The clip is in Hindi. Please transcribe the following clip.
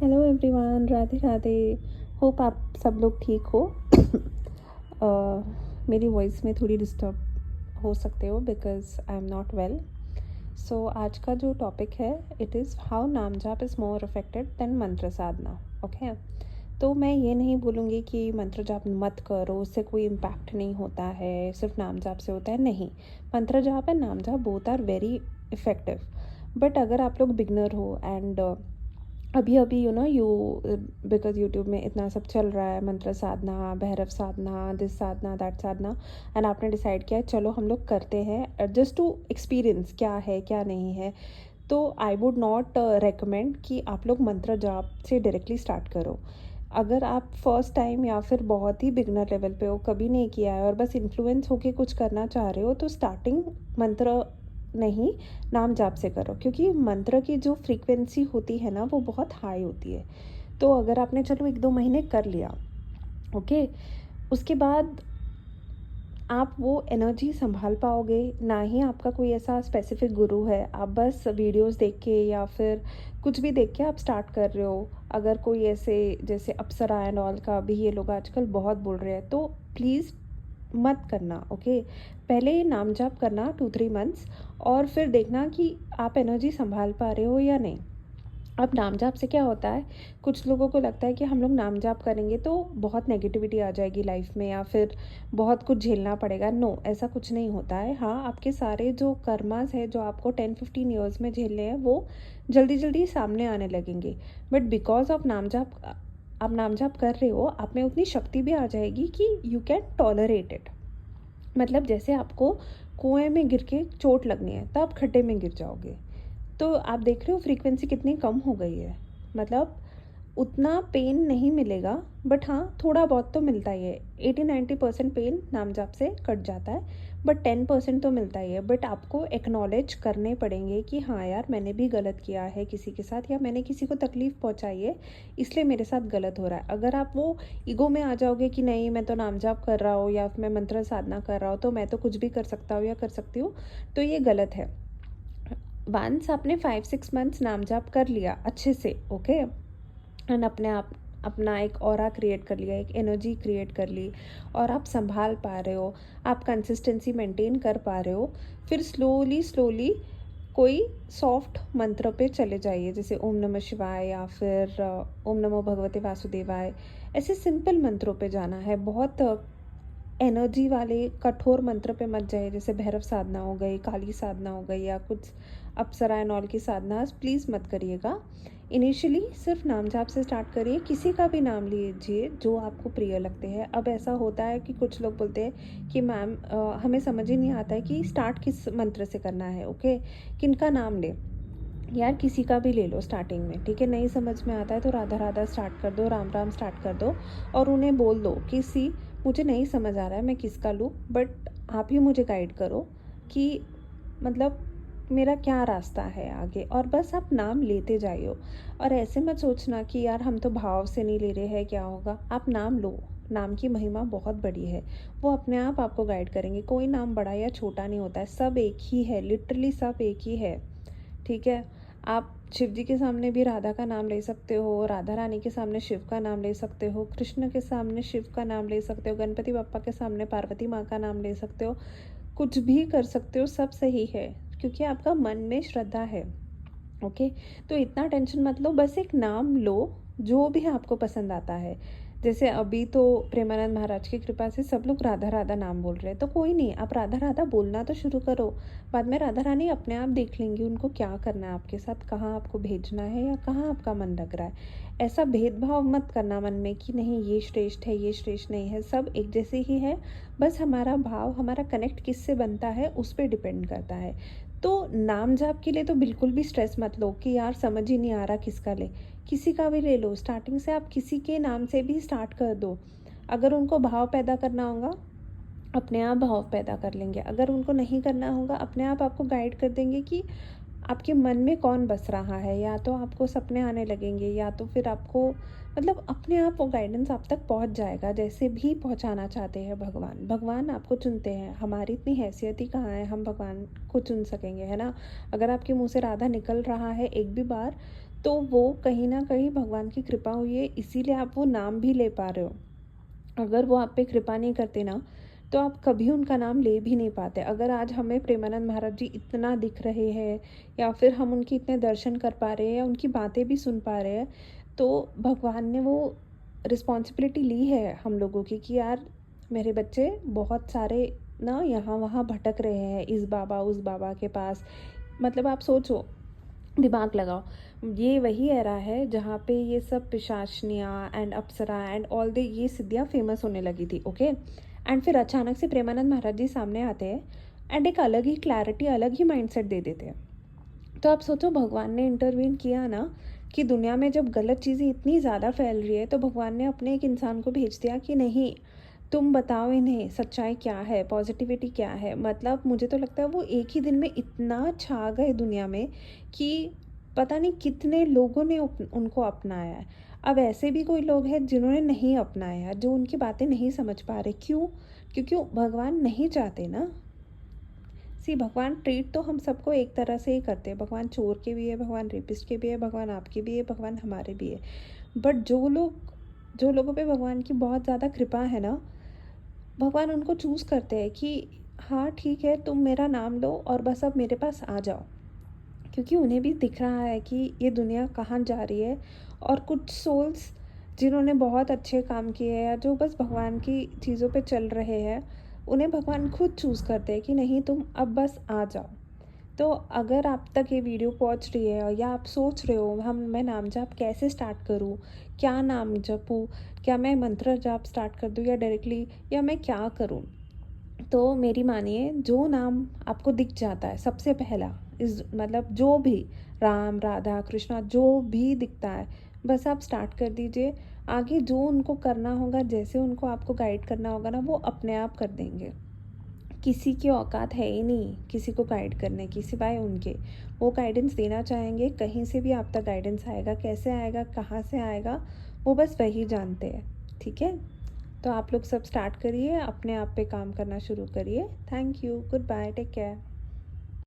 Hello everyone, Radhe Radhe. Hope आप सब लोग ठीक हो। मेरी वॉइस में थोड़ी डिस्टर्ब हो सकते हो because I am not well. So आज का जो टॉपिक है इट इज़ हाउ नाम जाप इज़ मोर इफेक्टिव देन मंत्र साधना। ओके, तो मैं ये नहीं बोलूँगी कि मंत्र जाप मत करो, उससे कोई इम्पैक्ट नहीं होता है, सिर्फ नाम जाप से होता है। नहीं, मंत्र जाप and naam jaap both are very effective. But अगर आप लोग बिगनर हो एंड अभी अभी यू बिकॉज यूट्यूब में इतना सब चल रहा है, मंत्र साधना, भैरव साधना, दिस साधना, दैट साधना, एंड आपने डिसाइड किया चलो हम लोग करते हैं जस्ट टू एक्सपीरियंस क्या है क्या नहीं है, तो आई वुड नॉट रेकमेंड कि आप लोग मंत्र जाप से डायरेक्टली स्टार्ट करो। अगर आप फर्स्ट टाइम या फिर बहुत ही बिगनर लेवल पे हो, कभी नहीं किया है और बस इन्फ्लुएंस होके कुछ करना चाह रहे हो, तो स्टार्टिंग मंत्र नहीं, नाम जाप से करो, क्योंकि मंत्र की जो फ्रीक्वेंसी होती है ना वो बहुत हाई होती है। तो अगर आपने चलो 1-2 महीने कर लिया, ओके, उसके बाद आप वो एनर्जी संभाल पाओगे ना। ही आपका कोई ऐसा स्पेसिफिक गुरु है, आप बस वीडियोस देख के या फिर कुछ भी देख के आप स्टार्ट कर रहे हो। अगर कोई ऐसे जैसे अप्सरा एंड ऑल का भी ये लोग आजकल बहुत बोल रहे हैं, तो प्लीज़ मत करना। ओके, पहले ये नाम जाप करना 2-3 मंथ्स और फिर देखना कि आप एनर्जी संभाल पा रहे हो या नहीं। अब नाम जाप से क्या होता है, कुछ लोगों को लगता है कि हम लोग नाम जाप करेंगे तो बहुत नेगेटिविटी आ जाएगी लाइफ में या फिर बहुत कुछ झेलना पड़ेगा। नो, ऐसा कुछ नहीं होता है। हाँ, आपके सारे जो कर्मास है जो आपको 10-15 ईयर्स में झेलने हैं वो जल्दी जल्दी सामने आने लगेंगे। बट बिकॉज ऑफ नाम जाप, आप नाम जाप कर रहे हो, आप में उतनी शक्ति भी आ जाएगी कि यू कैन टॉलरेट इट। मतलब जैसे आपको कुएं में गिर के चोट लगनी है तो आप खड्डे में गिर जाओगे। तो आप देख रहे हो फ्रीक्वेंसी कितनी कम हो गई है। मतलब उतना पेन नहीं मिलेगा, बट हाँ थोड़ा बहुत तो मिलता ही है। 80-90% पेन नाम जाप से कट जाता है, बट 10% तो मिलता ही है। बट आपको एक्नॉलेज करने पड़ेंगे कि हाँ यार, मैंने भी गलत किया है किसी के साथ, या मैंने किसी को तकलीफ़ पहुँचाई है, इसलिए मेरे साथ गलत हो रहा है। अगर आप वो ईगो में आ जाओगे कि नहीं मैं तो नाम जाप कर रहा हूँ या मैं मंत्र साधना कर रहा हूँ तो मैं तो कुछ भी कर सकता हूँ या कर सकती हूँ, तो ये गलत है। वंस आपने 5-6 मंथ्स नाम जाप कर लिया अच्छे से, ओके, एंड अपने आप अपना एक ऑरा क्रिएट कर लिया, एक एनर्जी क्रिएट कर ली, और आप संभाल पा रहे हो, आप कंसिस्टेंसी मेंटेन कर पा रहे हो, फिर स्लोली स्लोली कोई सॉफ्ट मंत्र पे चले जाइए, जैसे ओम नमः शिवाय या फिर ओम नमो भगवते वासुदेवाय। ऐसे सिंपल मंत्रों पे जाना है। बहुत एनर्जी वाले कठोर मंत्र पे मत जाइए, जैसे भैरव साधना हो गई, काली साधना हो गई, या कुछ अप्सरा एंड ऑल की साधना प्लीज़ मत करिएगा। इनिशियली सिर्फ नाम जाप से स्टार्ट करिए, किसी का भी नाम लीजिए जो आपको प्रिय लगते हैं। अब ऐसा होता है कि कुछ लोग बोलते हैं कि मैम हमें समझ ही नहीं आता है कि स्टार्ट किस मंत्र से करना है। ओके, किनका नाम ले, यार किसी का भी ले लो स्टार्टिंग में, ठीक है। नहीं समझ में आता है तो राधा राधा स्टार्ट कर दो, राम राम स्टार्ट कर दो, और उन्हें बोल दो कि सी मुझे नहीं समझ आ रहा है मैं किसका लूँ, बट आप ही मुझे गाइड करो कि मतलब मेरा क्या रास्ता है आगे। और बस आप नाम लेते जाइयो, और ऐसे मत सोचना कि यार हम तो भाव से नहीं ले रहे हैं क्या होगा। आप नाम लो, नाम की महिमा बहुत बड़ी है, वो अपने आप आपको गाइड करेंगे। कोई नाम बड़ा या छोटा नहीं होता है, सब एक ही है, लिटरली सब एक ही है, ठीक है। आप शिव जी के सामने भी राधा का नाम ले सकते हो, राधा रानी के सामने शिव का नाम ले सकते हो, कृष्ण के सामने शिव का नाम ले सकते हो, गणपति बप्पा के सामने पार्वती माँ का नाम ले सकते हो, कुछ भी कर सकते हो, सब सही है, क्योंकि आपका मन में श्रद्धा है। ओके, तो इतना टेंशन मत लो, बस एक नाम लो जो भी आपको पसंद आता है। जैसे अभी तो प्रेमानंद महाराज की कृपा से सब लोग राधा राधा नाम बोल रहे हैं, तो कोई नहीं, आप राधा राधा बोलना तो शुरू करो। बाद में राधा रानी अपने आप देख लेंगी उनको क्या करना है आपके साथ, कहाँ आपको भेजना है या कहाँ आपका मन लग रहा है। ऐसा भेदभाव मत करना मन में कि नहीं ये श्रेष्ठ है ये श्रेष्ठ नहीं है, सब एक जैसे ही है। बस हमारा भाव, हमारा कनेक्ट किससे बनता है उस पर डिपेंड करता है। तो नाम जाप के लिए तो बिल्कुल भी स्ट्रेस मत लो कि यार समझ ही नहीं आ रहा किसका ले, किसी का भी ले लो। स्टार्टिंग से आप किसी के नाम से भी स्टार्ट कर दो। अगर उनको भाव पैदा करना होगा अपने आप भाव पैदा कर लेंगे, अगर उनको नहीं करना होगा अपने आप आपको गाइड कर देंगे कि आपके मन में कौन बस रहा है। या तो आपको सपने आने लगेंगे, या तो फिर आपको मतलब अपने आप वो गाइडेंस आप तक पहुंच जाएगा, जैसे भी पहुंचाना चाहते हैं भगवान। भगवान आपको चुनते हैं, हमारी इतनी हैसियत ही कहाँ है हम भगवान को चुन सकेंगे, है ना। अगर आपके मुंह से राधा निकल रहा है एक भी बार, तो वो कहीं न कहीं भगवान की कृपा हुई है, इसीलिए आप वो नाम भी ले पा रहे हो। अगर वो आप पे कृपा नहीं करते ना, तो आप कभी उनका नाम ले भी नहीं पाते। अगर आज हमें प्रेमानंद महाराज जी इतना दिख रहे हैं, या फिर हम उनके इतने दर्शन कर पा रहे हैं, या उनकी बातें भी सुन पा रहे हैं, तो भगवान ने वो रिस्पॉन्सिबिलिटी ली है हम लोगों की कि यार मेरे बच्चे बहुत सारे ना यहाँ वहाँ भटक रहे हैं, इस बाबा उस बाबा के पास। मतलब आप सोचो, दिमाग लगाओ, ये वही एरा है जहाँ पे ये सब पिशाचनियाँ एंड अप्सरा एंड ऑल द ये सिद्धियाँ फेमस होने लगी थी, ओके। एंड फिर अचानक से प्रेमानंद महाराज जी सामने आते हैं एंड एक अलग ही क्लैरिटी, अलग ही माइंडसेट दे देते हैं। तो आप सोचो, भगवान ने इंटरवीन किया ना, कि दुनिया में जब गलत चीज़ें इतनी ज़्यादा फैल रही है, तो भगवान ने अपने एक इंसान को भेज दिया कि नहीं, तुम बताओ इन्हें सच्चाई क्या है, पॉजिटिविटी क्या है। मतलब मुझे तो लगता है वो एक ही दिन में इतना छा गए दुनिया में कि पता नहीं कितने लोगों ने उनको अपनाया है। अब ऐसे भी कोई लोग हैं जिन्होंने नहीं अपनाया, जो उनकी बातें नहीं समझ पा रहे। क्यों? क्योंकि भगवान नहीं चाहते ना। सी, भगवान ट्रीट तो हम सबको एक तरह से ही करते हैं। भगवान चोर के भी है, भगवान रेपिस्ट के भी है, भगवान आपके भी है, भगवान हमारे भी है। बट जो लोगों पे भगवान की बहुत ज़्यादा कृपा है ना, भगवान उनको चूज़ करते हैं कि हाँ ठीक है, तुम मेरा नाम लो और बस अब मेरे पास आ जाओ। क्योंकि उन्हें भी दिख रहा है कि ये दुनिया कहाँ जा रही है, और कुछ सोल्स जिन्होंने बहुत अच्छे काम किए हैं, या जो बस भगवान की चीज़ों पे चल रहे हैं, उन्हें भगवान खुद चूज़ करते हैं कि नहीं, तुम अब बस आ जाओ। तो अगर आप तक ये वीडियो पहुंच रही है, या आप सोच रहे हो हम मैं नाम जाप कैसे स्टार्ट करूं, क्या नाम जपूं, क्या मैं मंत्र जाप स्टार्ट कर दूं या डायरेक्टली, या मैं क्या करूं, तो मेरी मानिए, जो नाम आपको दिख जाता है सबसे पहला, इस मतलब जो भी राम राधा कृष्णा जो भी दिखता है, बस आप स्टार्ट कर दीजिए। आगे जो उनको करना होगा, जैसे उनको आपको गाइड करना होगा ना, वो अपने आप कर देंगे। किसी की औकात है ही नहीं किसी को गाइड करने की सिवाय उनके। वो गाइडेंस देना चाहेंगे, कहीं से भी आप तक गाइडेंस आएगा, कैसे आएगा, कहाँ से आएगा, वो बस वही जानते हैं। ठीक है, तो आप लोग सब स्टार्ट करिए, अपने आप पे काम करना शुरू करिए। Thank you, goodbye, take care.